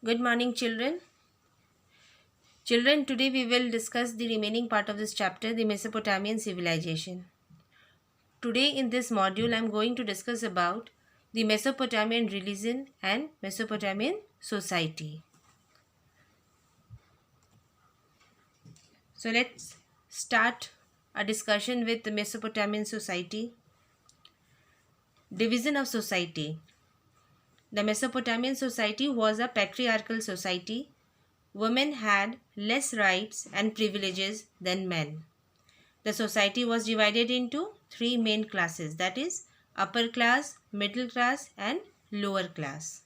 Good morning, children. Children, today we will discuss the remaining part of this chapter, the Mesopotamian civilization. Today in this module, I am going to discuss about the Mesopotamian religion and Mesopotamian society. So let's start a discussion with the Mesopotamian society. Division of society. The Mesopotamian society was a patriarchal society. Women had less rights and privileges than men. The society was divided into three main classes, that is, upper class, middle class, and lower class.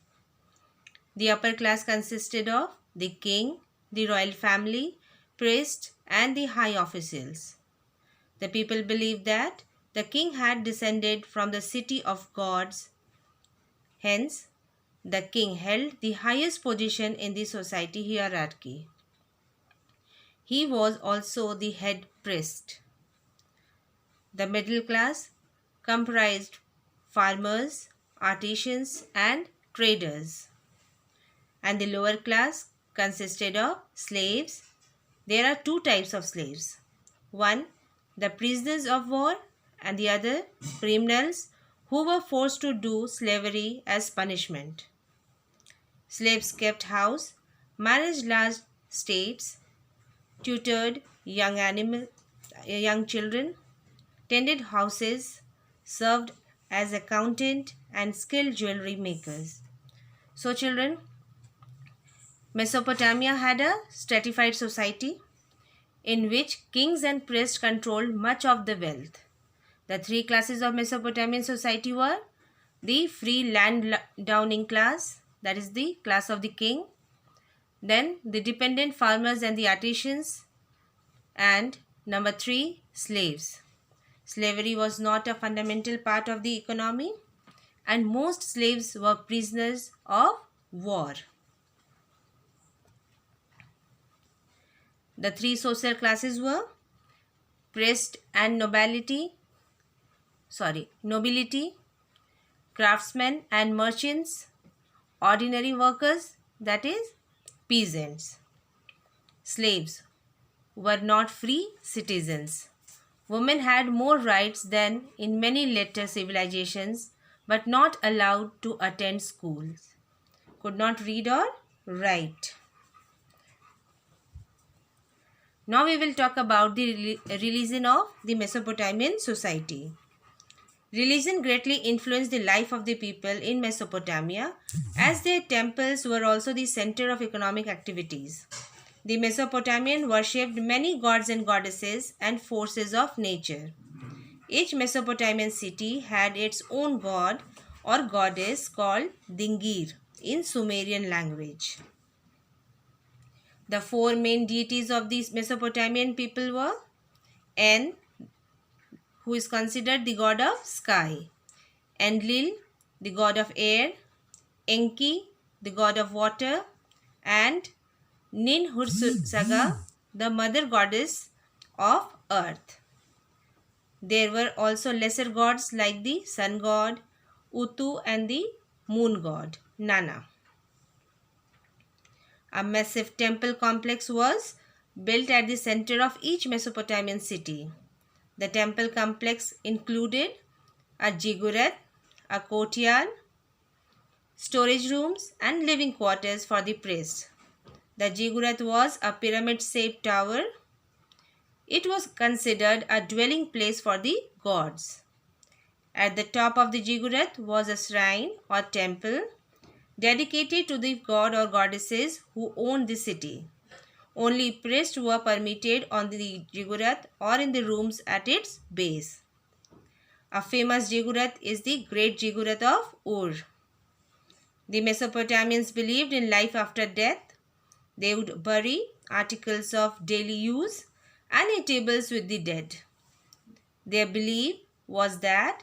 The upper class consisted of the king, the royal family, priests, and the high officials. The people believed that the king had descended from the city of gods. Hence, the king held the highest position in the society hierarchy. He was also the head priest. The middle class comprised farmers, artisans, and traders, and the lower class consisted of slaves. There are two types of slaves. One, the prisoners of war, and the other, criminals who were forced to do slavery as punishment. Slaves kept house, managed large estates, tutored young children, tended houses, served as accountant and skilled jewelry makers. So children, Mesopotamia had a stratified society in which kings and priests controlled much of the wealth. The three classes of Mesopotamian society were the free landowning class, that is the class of the king, then the dependent farmers and the artisans, and number 3, slaves. Slavery was not a fundamental part of the economy, and most slaves were prisoners of war. The three social classes were priest and nobility, craftsmen and merchants, ordinary workers, that is peasants. Slaves were not free citizens. Women had more rights than in many later civilizations, but not allowed to attend schools, could not read or write. Now we will talk about the religion of the Mesopotamian society. Religion greatly influenced the life of the people in Mesopotamia, as their temples were also the center of economic activities. The Mesopotamian worshipped many gods and goddesses and forces of nature. Each Mesopotamian city had its own god or goddess called Dingir in Sumerian language. The four main deities of these Mesopotamian people were En, who is considered the god of sky, Enlil, the god of air, Enki, the god of water, and Ninhursag, the mother goddess of earth. There were also lesser gods like the sun god, Utu, and the moon god, Nana. A massive temple complex was built at the center of each Mesopotamian city. The temple complex included a ziggurat, a courtyard, storage rooms, and living quarters for the priests. The ziggurat was a pyramid-shaped tower. It was considered a dwelling place for the gods. At the top of the ziggurat was a shrine or temple dedicated to the god or goddesses who owned the city. Only priests were permitted on the ziggurat or in the rooms at its base. A famous ziggurat is the Great Ziggurat of Ur. The Mesopotamians believed in life after death. They would bury articles of daily use and eatables with the dead. Their belief was that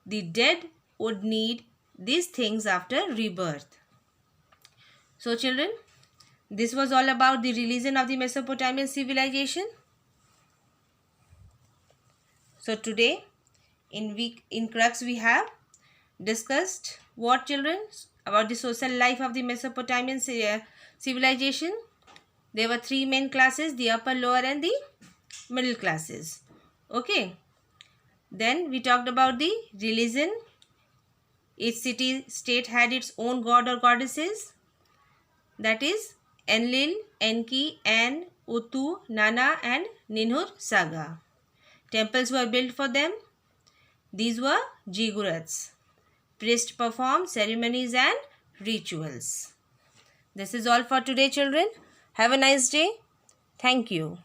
the dead would need these things after rebirth. So children, this was all about the religion of the Mesopotamian civilization. So today in Crux we have discussed what children? about the social life of the Mesopotamian civilization. There were three main classes, the upper, lower and the middle classes. Okay. Then we talked about the religion. Each city-state had its own god or goddesses. That is Enlil, Enki, An, Utu, Nana and Ninhur Saga. Temples were built for them. These were ziggurats. Priests performed ceremonies and rituals. This is all for today, children. Have a nice day. Thank you.